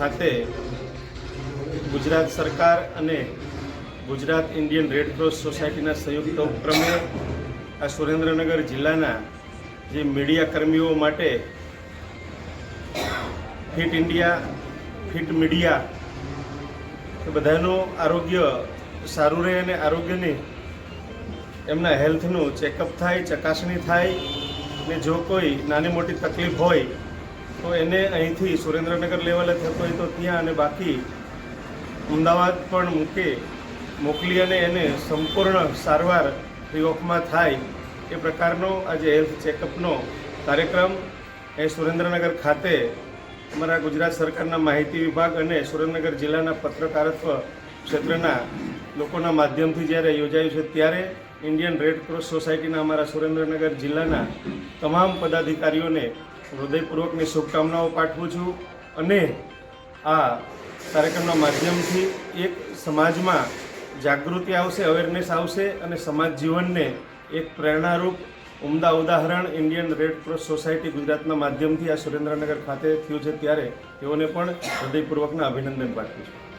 ખાતે ગુજરાત સરકાર અને ગુજરાત ઇન્ડિયન રેડ ક્રોસ સોસાયટીના સંયુક્ત ઉપક્રમે આ સુરેન્દ્રનગર જિલ્લાના જે મીડિયા કર્મીઓ માટે ફિટ ઇન્ડિયા ફિટ મીડિયા એ બધાનું આરોગ્ય સારું રહે અને આરોગ્યની એમના હેલ્થનું ચેકઅપ થાય, ચકાસણી થાય ને જો કોઈ નાની મોટી તકલીફ હોય તો એને અહીંથી સુરેન્દ્રનગર લેવલે થતો હોય તો ત્યાં અને બાકી અમદાવાદ પણ મોકલી અને એને સંપૂર્ણ સારવાર ફ્રી ઓફમાં થાય એ પ્રકારનો આજે હેલ્થ ચેકઅપનો કાર્યક્રમ એ સુરેન્દ્રનગર ખાતે અમારા ગુજરાત સરકારના માહિતી વિભાગ અને સુરેન્દ્રનગર જિલ્લાના પત્રકારત્વ ક્ષેત્રના લોકોના માધ્યમથી જ્યારે યોજાયું છે ત્યારે ઇન્ડિયન રેડ ક્રોસ સોસાયટીના અમારા સુરેન્દ્રનગર જિલ્લાના તમામ પદાધિકારીઓને હૃદયપૂર્વકની શુભકામનાઓ પાઠવું છું અને આ કાર્યક્રમના માધ્યમથી એક સમાજમાં જાગૃતિ આવશે, અવેરનેસ આવશે અને સમાજ જીવનને એક પ્રેરણારૂપ ઉમદા ઉદાહરણ ઇન્ડિયન રેડ ક્રોસ સોસાયટી ગુજરાતના માધ્યમથી આ સુરેન્દ્રનગર ખાતે થયું છે ત્યારે તેઓને પણ હૃદયપૂર્વકના અભિનંદન પાઠવું છું.